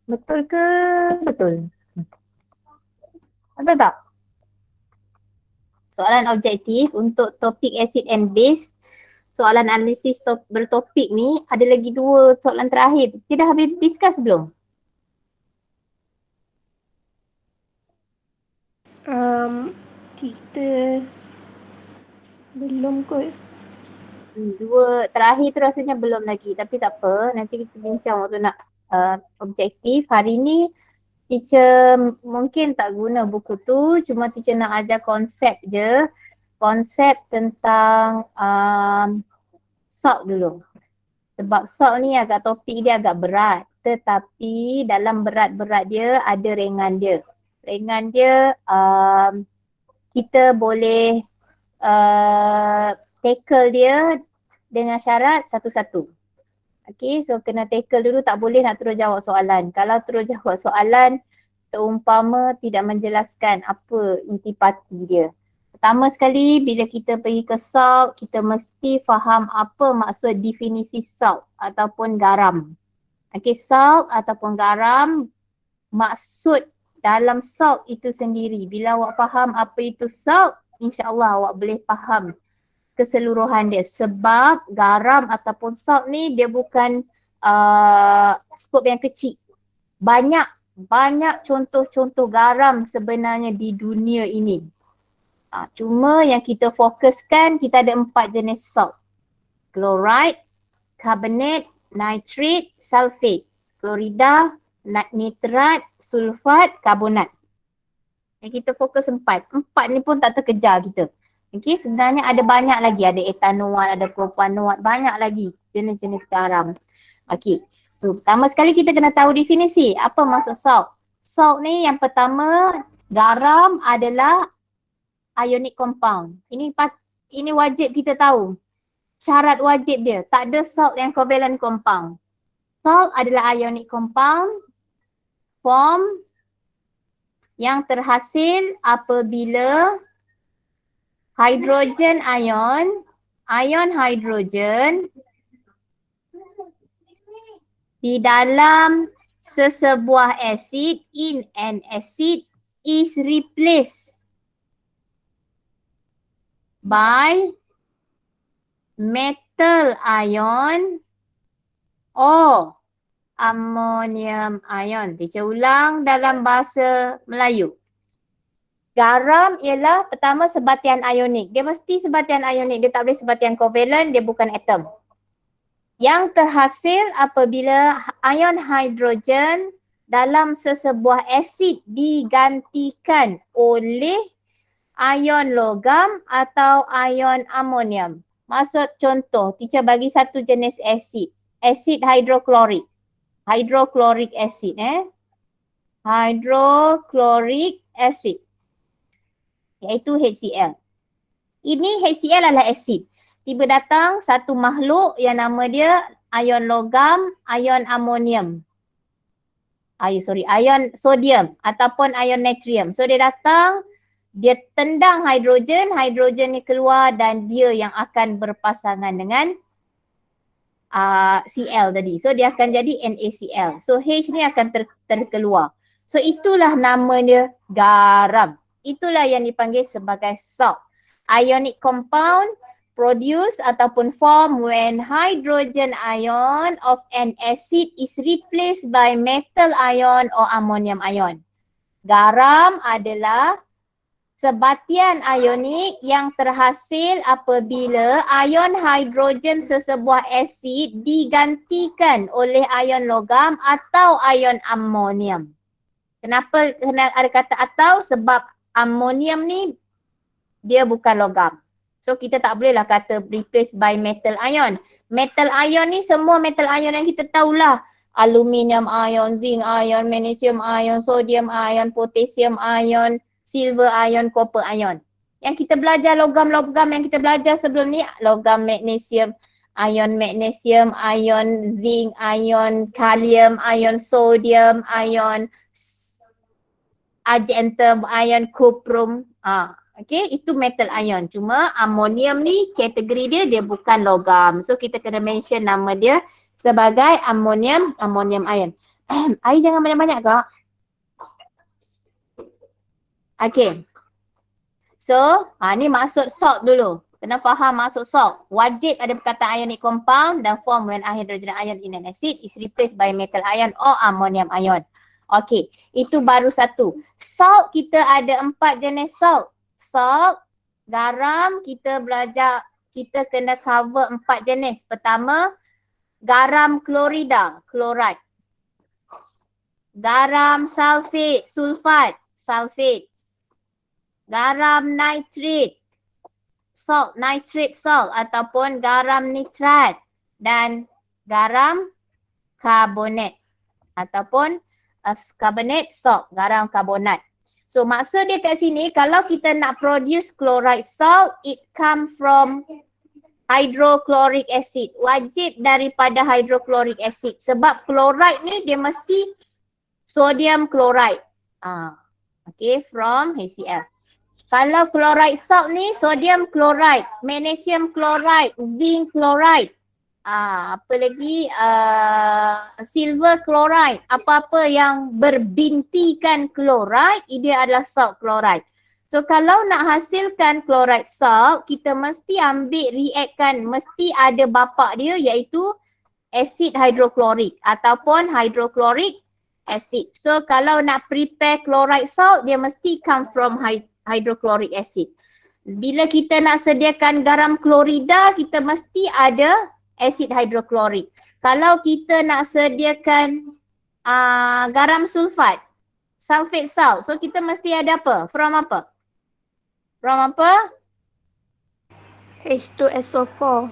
Betul ke? Betul. Betul tak? Soalan objektif untuk topik acid and base, soalan analisis bertopik ni ada lagi 2 soalan terakhir. Kita dah habis discuss belum? Kita belum kot. 2 terakhir tu rasanya belum lagi. Tapi tak apa, nanti kita bincang waktu nak objektif. Hari ni teacher mungkin tak guna buku tu, cuma teacher nak ajar konsep je. Konsep tentang salt dulu. Sebab salt ni agak topik dia agak berat. Tetapi dalam berat-berat dia ada ringan dia. Ringan dia kita boleh tackle dia dengan syarat satu-satu. Okay, so kena tackle dulu, tak boleh nak terus jawab soalan. Kalau terus jawab soalan, seumpama tidak menjelaskan apa intipati dia. Pertama sekali, bila kita pergi ke salt, kita mesti faham apa maksud definisi salt ataupun garam. Okay, salt ataupun garam, maksud dalam salt itu sendiri. Bila awak faham apa itu salt, insyaAllah awak boleh faham keseluruhan dia. Sebab garam ataupun salt ni dia bukan skop yang kecil. Banyak contoh-contoh garam sebenarnya di dunia ini. Cuma yang kita fokuskan, kita ada 4 jenis salt. Chloride, carbonate, nitrate, sulfate. Klorida, nitrat, sulfat, karbonat. Yang kita fokus 4. 4 ni pun tak terkejar kita. Okay, sebenarnya ada banyak lagi. Ada etanoat, ada propanoat, banyak lagi jenis-jenis garam. Okay, so pertama sekali kita kena tahu definisi. Apa maksud salt? Salt ni yang pertama, garam adalah ionic compound. Ini wajib kita tahu. Syarat wajib dia. Tak ada salt yang covalent compound. Salt adalah ionic compound form yang terhasil apabila hidrogen ion hidrogen di dalam sesebuah acid in an acid is replaced by metal ion or ammonium ion. Teacher ulang dalam bahasa Melayu. Garam ialah pertama sebatian ionik. Dia mesti sebatian ionik. Dia tak boleh sebatian kovalent, dia bukan atom. Yang terhasil apabila ion hidrogen dalam sesebuah asid digantikan oleh ion logam atau ion amonium. Maksud contoh, teacher bagi satu jenis asid. Asid hidroklorik. Hydrochloric acid. Hydrochloric acid. Iaitu HCl. Ini HCl adalah asid. Tiba datang satu makhluk yang nama dia ion logam, ion amonium. Ion sodium ataupun ion natrium. So dia datang, dia tendang hidrogen, hidrogen ni keluar dan dia yang akan berpasangan dengan Cl tadi. So dia akan jadi NaCl. So H ni akan terkeluar. So itulah nama dia garam. Itulah yang dipanggil sebagai salt. Ionic compound produce ataupun form when hydrogen ion of an acid is replaced by metal ion or ammonium ion. Garam adalah sebatian ionik yang terhasil apabila ion hidrogen sesebuah asid digantikan oleh ion logam atau ion amonium. Kenapa kena ada kata atau? Sebab amonium ni dia bukan logam. So kita tak bolehlah kata replaced by metal ion. Metal ion ni semua metal ion yang kita tahulah. Aluminium ion, zinc ion, magnesium ion, sodium ion, potassium ion, silver ion, copper ion. Yang kita belajar logam-logam yang kita belajar sebelum ni, logam magnesium, ion magnesium, ion zinc, ion kalium, ion sodium, ion argentum, ion cuprum. Okay, itu metal ion. Cuma amonium ni kategori dia bukan logam. So kita kena mention nama dia sebagai amonium ion. Air jangan banyak-banyak kak. Okay. So, ni maksud salt dulu. Kena faham maksud salt. Wajib ada perkataan ionic compound dan form when a hydrogen ion in an acid is replaced by metal ion or ammonium ion. Okay, itu baru satu. Salt kita ada 4 jenis salt. Salt, garam kita belajar, kita kena cover 4 jenis. Pertama, garam klorida, chloride. Garam sulfate, sulfate. Garam nitrate, nitrate salt ataupun garam nitrat, dan garam karbonat ataupun carbonate salt, garam karbonat. So maksud dia kat sini, kalau kita nak produce chloride salt, it come from hydrochloric acid. Wajib daripada hydrochloric acid. Sebab chloride ni dia mesti sodium chloride. Okay, from HCl. Kalau chloride salt ni sodium chloride, magnesium chloride, zinc chloride, apa lagi, silver chloride, apa-apa yang berbintikan chloride, dia adalah salt chloride. So kalau nak hasilkan chloride salt, kita mesti ambil reaction, mesti ada bapa dia iaitu acid hydrochloric ataupun hydrochloric acid. So kalau nak prepare chloride salt, dia mesti come from hydrochloric acid. Bila kita nak sediakan garam klorida, kita mesti ada acid hydrochloric. Kalau kita nak sediakan garam sulfat, sulfate salt, so kita mesti ada apa? From apa? From apa? H2SO4.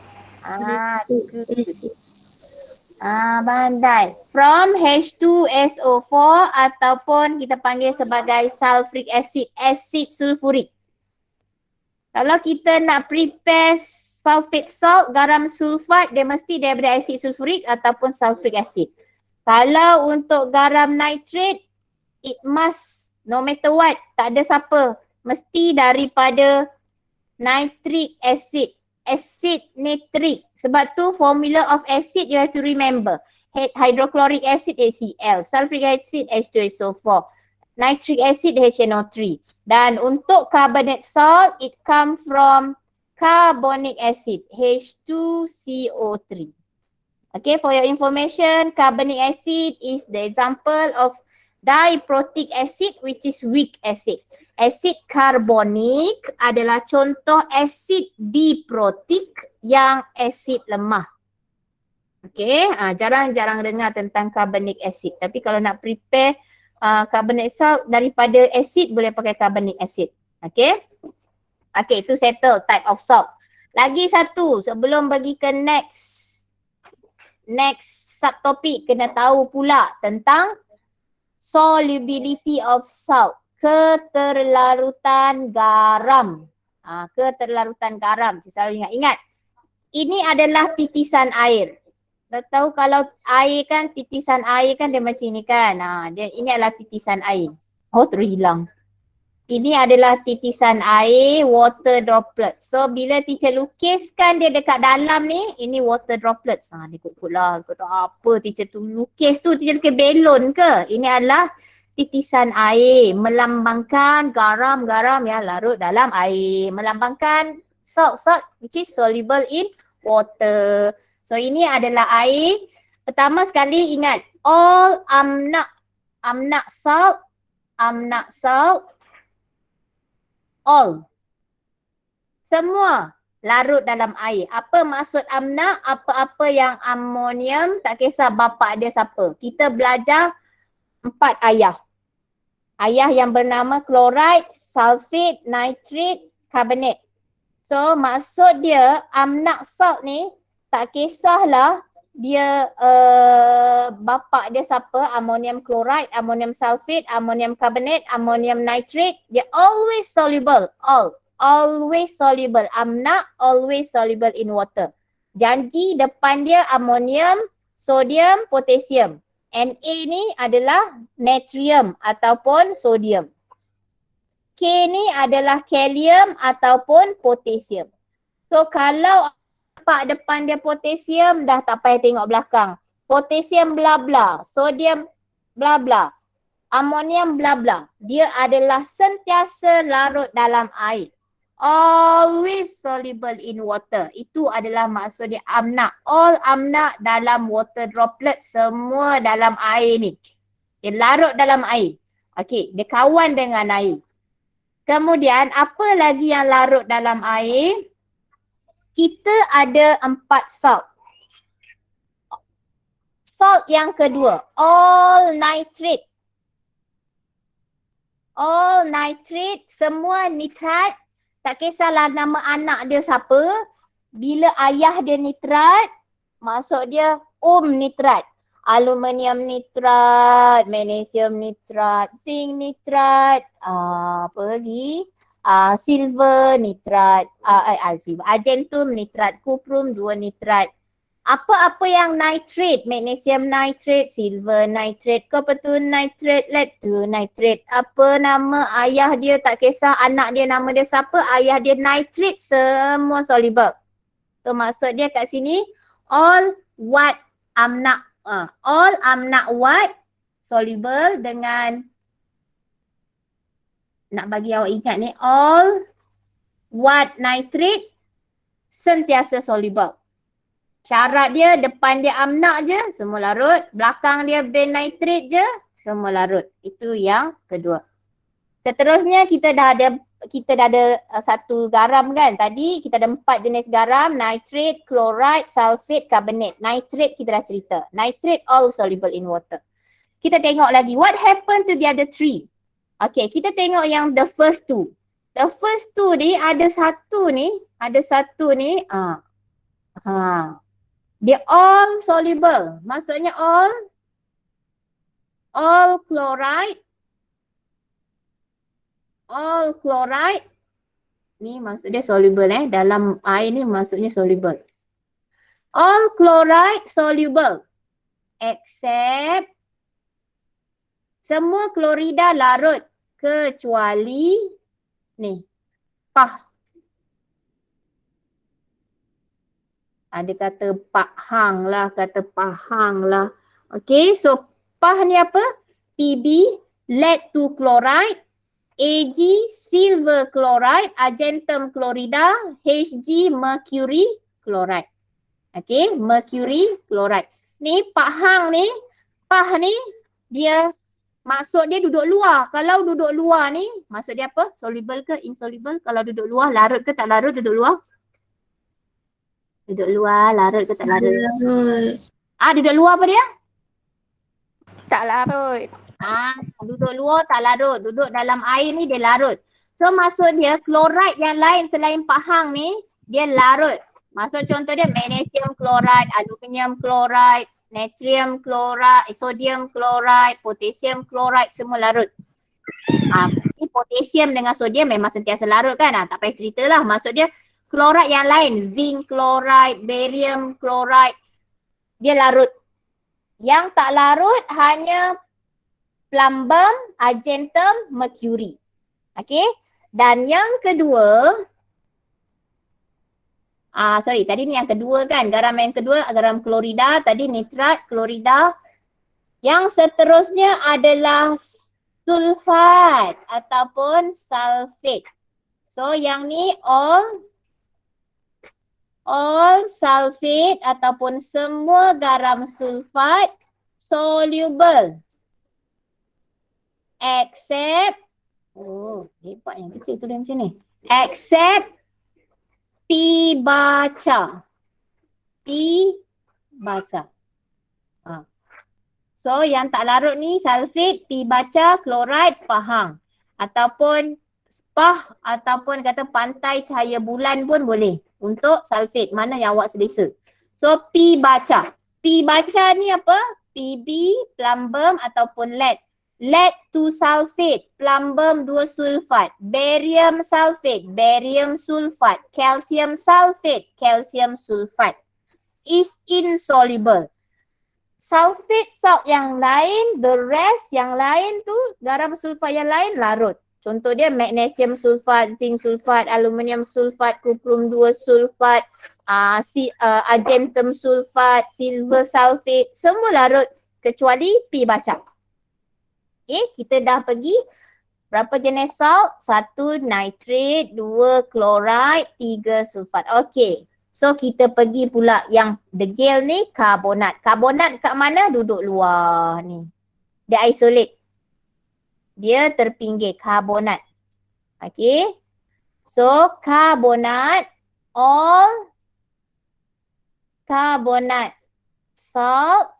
Pandai. From H2SO4 ataupun kita panggil sebagai sulfuric acid, acid sulfurik. Kalau kita nak prepare sulfate salt, garam sulfat, dia mesti daripada acid sulfurik ataupun sulfuric acid. Kalau untuk garam nitrate, it must, no matter what, tak ada siapa, mesti daripada nitric acid, acid nitric. Sebab tu formula of acid you have to remember. Hydrochloric acid HCl, sulfuric acid H2SO4, nitric acid HNO3. Dan untuk carbonate salt, it come from carbonic acid H2CO3. Okay, for your information, carbonic acid is the example of diprotic acid which is weak acid. Asid karbonik adalah contoh asid diprotik yang asid lemah. Okay, jarang-jarang dengar tentang carbonic acid. Tapi kalau nak prepare carbonate salt daripada asid, boleh pakai carbonic acid. Okay. Okay, itu settle type of salt. Lagi satu sebelum bagi ke next subtopik, kena tahu pula tentang solubility of salt. Keterlarutan garam. Keterlarutan garam. Saya selalu ingat. Ini adalah titisan air. Kita tahu kalau air kan, titisan air kan dia macam ni kan. Ini adalah titisan air. Oh, terhilang. Ini adalah titisan air, water droplets. So bila teacher lukiskan dia dekat dalam ni, ini water droplets. Dia kut lah. Kata apa teacher tu lukis tu, teacher lukis belon ke? Ini adalah titisan air, melambangkan garam-garam yang larut dalam air. Melambangkan salt which is soluble in water. So ini adalah air. Pertama sekali ingat, all amnak salt, all. Semua larut dalam air. Apa maksud amnak? Apa-apa yang amonium, tak kisah bapa dia siapa. Kita belajar 4 ayah. Ayah yang bernama chloride, sulfate, nitrate, carbonate. So maksud dia amnak salt ni tak kisahlah dia bapa dia siapa, ammonium chloride, ammonium sulfate, ammonium carbonate, ammonium nitrate, dia always soluble, always soluble. Amnak always soluble in water. Janji depan dia ammonium, sodium, potassium. Na ni adalah natrium ataupun sodium. K ni adalah kalium ataupun potassium. So kalau nampak depan dia potassium, dah tak payah tengok belakang. Potassium bla bla, sodium bla bla. Amonium bla bla. Dia adalah sentiasa larut dalam air. Always soluble in water. Itu adalah maksud dia amna. All amna dalam water droplet, semua dalam air ni. Dia larut dalam air. Okey, dia kawan dengan air. Kemudian apa lagi yang larut dalam air? Kita ada 4 salt. Salt yang kedua, all nitrate. All nitrate, semua nitrat, tak kisahlah nama anak dia siapa. Bila ayah dia nitrat, maksud dia nitrat. Aluminium nitrat, magnesium nitrat, zinc nitrat, apa lagi? Silver nitrat, argentum nitrat, cuprum 2 nitrat. Apa-apa yang nitrate, magnesium nitrate, silver nitrate, copper nitrate, lead nitrate. Apa nama ayah dia, tak kisah anak dia nama dia siapa, ayah dia nitrate, semua soluble. So maksud dia kat sini, all what amna, all amna what soluble dengan, nak bagi awak ingat ni, all what nitrate sentiasa soluble. Syarat dia depan dia amna je, semua larut. Belakang dia ben nitrate je, semua larut. Itu yang kedua. Seterusnya kita dah ada satu garam kan. Tadi kita ada 4 jenis garam, nitrate, chloride, sulfate, carbonate. Nitrate kita dah cerita. Nitrate all soluble in water. Kita tengok lagi, what happened to the other 3? Okay, kita tengok yang the first 2. The first 2 ni ada satu ni, dia all soluble. Maksudnya all chloride. All chloride. Ni maksud dia soluble dalam air ni maksudnya soluble. All chloride soluble. Except semua klorida larut kecuali ni, pah. Ada kata pahang lah, kata pahang lah. Okay, so pah ni apa? PB, lead 2 chloride, Ag, silver chloride, argentum chlorida, Hg, mercury chloride. Okay, mercury chloride. Ni pahang ni, pah ni, dia maksud dia duduk luar. Kalau duduk luar ni, maksud dia apa? Soluble ke insoluble? Kalau duduk luar, larut ke tak larut duduk luar? Duduk luar, larut ke tak larut? Larut. Duduk luar apa dia? Tak larut. Duduk luar tak larut. Duduk dalam air ni dia larut. So maksud dia chloride yang lain selain pahang ni, dia larut. Maksud contoh dia magnesium chloride, aluminium chloride, natrium chloride, sodium chloride, potassium chloride, semua larut. Potassium dengan sodium memang sentiasa larut kan? Tak payah cerita lah. Maksud dia chloride yang lain, zinc chloride, barium chloride, dia larut. Yang tak larut hanya plumbum, argentum, mercury. Okay. Dan yang kedua, tadi ni yang kedua kan, garam yang kedua, garam klorida, tadi nitrat, klorida. Yang seterusnya adalah sulfat ataupun sulfate. So yang ni all sulfate ataupun semua garam sulfat soluble. Except, hebat yang kecil tu dia macam ni. Except P-baca. So yang tak larut ni sulfate, P-baca, chloride, pahang. Ataupun pah ataupun kata pantai cahaya bulan pun boleh. Untuk sulfate, mana yang awak selesa. So P-baca. P-baca ni apa? PB, plumbum ataupun lead. Lead 2 sulfate, plumbum 2 sulfat, barium sulfate, barium sulfat, calcium sulfate, calcium sulfat is insoluble. Sulfate salt yang lain, the rest yang lain tu, garam sulfat yang lain larut. Contoh dia magnesium sulfat, zinc sulfat, aluminium sulfat, cuprum 2 sulfat, argentum sulfat, silver sulfate, semua larut kecuali P-baca. kita dah pergi berapa jenis salt? 1 nitrate, 2 chloride, 3 sulfat. Okey. So kita pergi pula yang degil ni karbonat. Karbonat kat mana? Duduk luar ni. Dia isolate. Dia terpinggir karbonat. Okey. So karbonat, all carbonate salt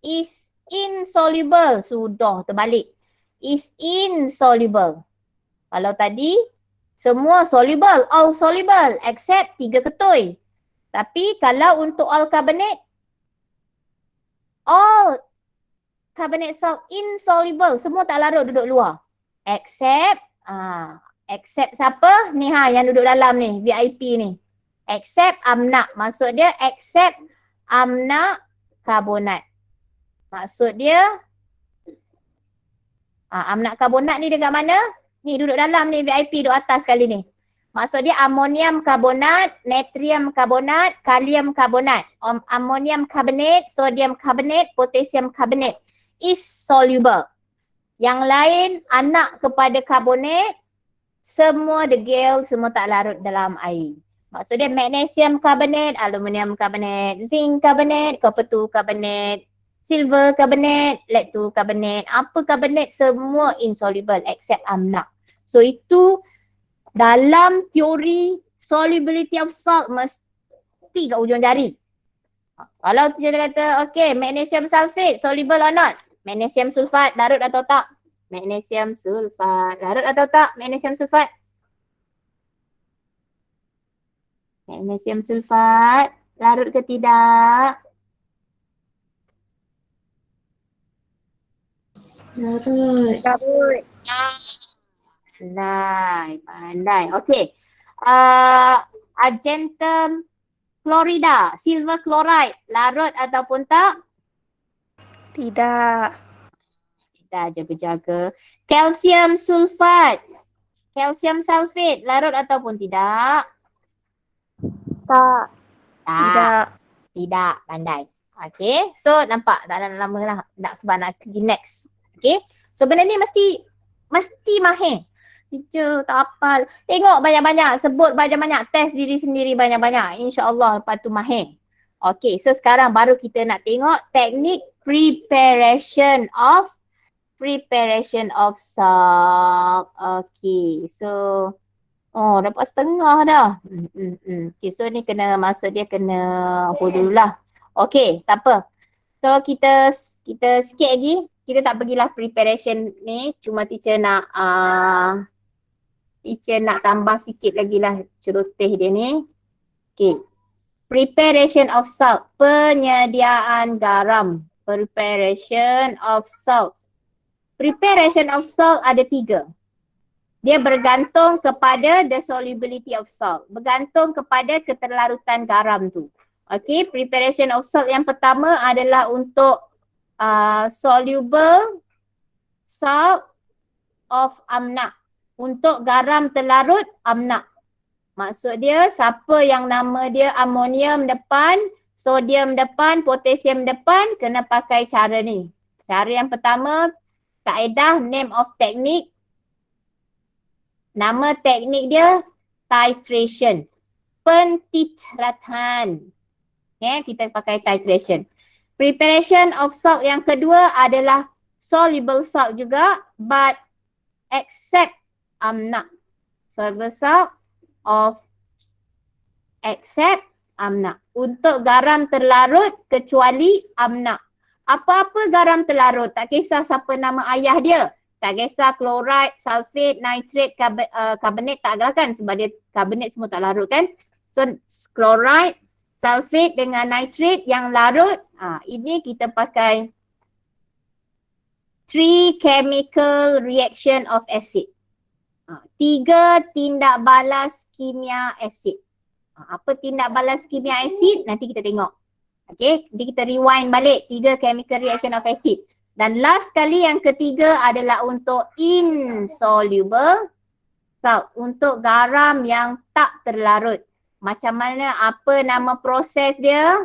is insoluble. Sudah terbalik. Is insoluble. Kalau tadi semua soluble, all soluble except 3 ketui. Tapi kalau untuk all carbonate salt insoluble. Semua tak larut, duduk luar. Except siapa? Ni yang duduk dalam ni, VIP ni. Except amnak. Maksud dia except amnak karbonat. Maksud dia amnak karbonat ni dekat mana? Ni duduk dalam ni, VIP duduk atas kali ni. Maksud dia amonium karbonat, natrium karbonat, kalium karbonat. Ammonium carbonate, sodium carbonate, potassium carbonate is soluble. Yang lain anak kepada karbonat, semua degil, semua tak larut dalam air. Maksud dia magnesium carbonate, aluminium carbonate, zinc carbonate, copper 2 carbonate, silver carbonate, lead 2 carbonate, apa carbonate semua insoluble except amnak. So itu dalam teori solubility of salt mesti kat ujung jari. Kalau dia kata okay, magnesium sulfate soluble or not? Magnesium sulfat larut atau tak? Magnesium sulfat larut atau tak? Magnesium sulfat. Magnesium sulfat larut ke tidak? Larut. Pandai. Okey. Argentum chlorida, silver chloride, larut ataupun tak? Tidak. Kita jaga-jaga. Calcium sulfat, calcium sulfate, larut ataupun tidak? Tak. Tak. Tidak. Pandai. Okey. So nampak tak ada lama lah. Sebab nak pergi next. Okey. So benda ni mesti mahir. Teacher tak hafal. Tengok banyak-banyak. Sebut banyak-banyak. Test diri sendiri banyak-banyak. InsyaAllah lepas tu mahir. Okay. So sekarang baru kita nak tengok teknik preparation of salt. Okay. So dapat setengah dah. Okay. So ni kena maksud dia kena hold dululah. Okay. Tak apa. So kita sikit lagi. Kita tak pergilah preparation ni. Cuma teacher nak tambah sikit lagi lah celoteh dia ni. Okay. Preparation of salt. Penyediaan garam. Preparation of salt. Preparation of salt ada 3. Dia bergantung kepada the solubility of salt. Bergantung kepada keterlarutan garam tu. Okay. Preparation of salt yang pertama adalah untuk soluble salt of amnak. Untuk garam terlarut amnak. Maksud dia siapa yang nama dia amonium depan, sodium depan, potassium depan kena pakai cara ni. Cara yang pertama, kaedah name of technique. Nama teknik dia titration. Pentitratan. Okay, kita pakai titration. Preparation of salt yang kedua adalah soluble salt juga but except amnak. Soluble salt of except amnak. Untuk garam terlarut kecuali amnak. Apa-apa garam terlarut, tak kisah siapa nama ayah dia. Tak kisah chloride, sulfate, nitrate, carbonate tak adalah kan sebab dia carbonate semua tak larut kan. So chloride, sulfate dengan nitrate yang larut, ini kita pakai 3 chemical reaction of acid. 3 tindak balas kimia asid. Apa tindak balas kimia asid? Nanti kita tengok. Okay, jadi kita rewind balik 3 chemical reaction of acid. Dan last kali yang ketiga adalah untuk insoluble salt. Untuk garam yang tak terlarut. Macam mana, apa nama proses dia?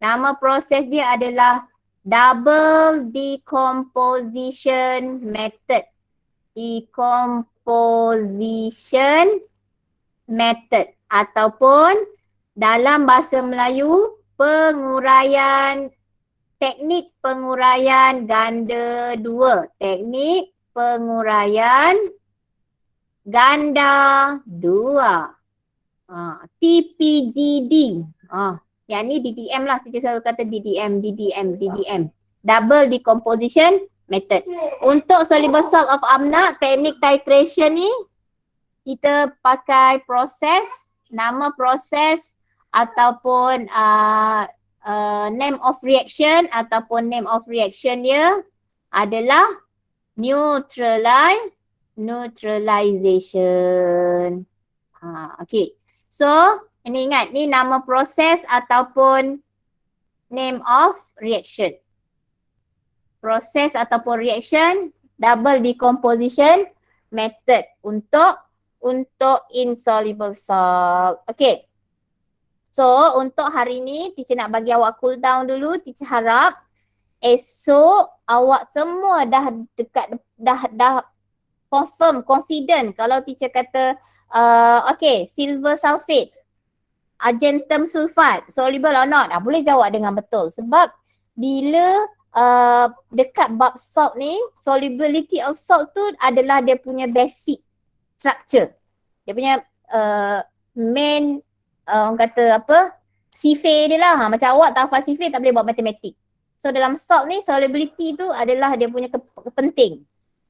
Nama proses dia adalah double decomposition method. Decomposition method ataupun dalam bahasa Melayu teknik penguraian ganda dua. Teknik penguraian ganda dua. TPGD. Yang ni DDM lah. Teacher selalu kata DDM. Double decomposition method. Untuk soluble salt of amna, teknik titration ni kita pakai proses, nama proses ataupun name of reaction ataupun name of reaction dia adalah neutralization. Okay. So, ini ingat, ni nama proses ataupun name of reaction. Proses ataupun reaction, double decomposition method untuk insoluble salt. Okay. So, untuk hari ni, teacher nak bagi awak cool down dulu. Teacher harap esok awak semua dah confident kalau teacher kata okay, silver sulfate, argentum sulfate, soluble or not? Boleh jawab dengan betul. Sebab bila dekat bab salt ni, solubility of salt tu adalah dia punya basic structure. Dia punya main orang kata apa, sifir dia lah. Macam awak tak hafal sifir tak boleh buat matematik. So dalam salt ni solubility tu adalah dia punya penting.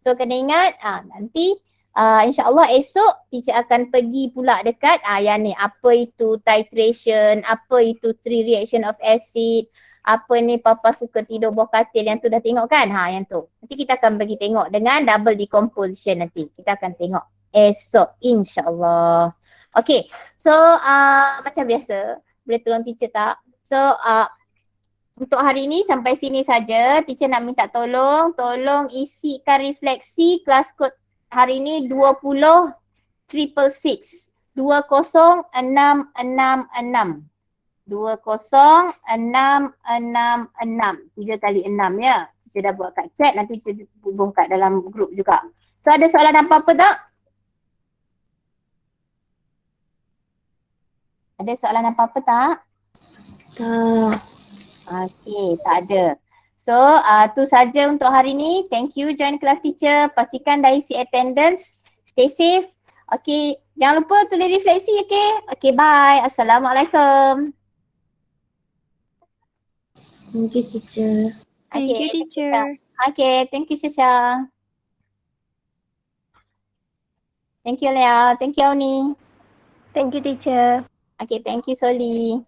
So kena ingat nanti insyaAllah esok teacher akan pergi pula dekat yang ni, apa itu titration, apa itu 3 reaction of acid, apa ni papa suka tidur bawah katil, yang tu dah tengok kan? Yang tu. Nanti kita akan pergi tengok dengan double decomposition nanti. Kita akan tengok esok insyaAllah. Okay, so macam biasa, boleh tolong teacher tak? So untuk hari ni sampai sini saja. Teacher nak minta tolong isikan refleksi kelas kod hari ni 20666. 20666. 20666. 3 kali 6 ya. Teacher dah buat kat chat, nanti teacher hubung kat dalam grup juga. So ada soalan apa-apa tak? Ada soalan apa-apa tak? Tak. Okey, tak ada. So, tu saja untuk hari ni. Thank you join kelas teacher. Pastikan dah isi attendance. Stay safe. Okey, jangan lupa tulis refleksi, okey? Okey, bye. Assalamualaikum. Thank you, teacher. Thank you, teacher. Okay, thank you, Shasha. Thank you, Lea. Thank you, Auni. Thank you, teacher. Okay, thank you, Soli.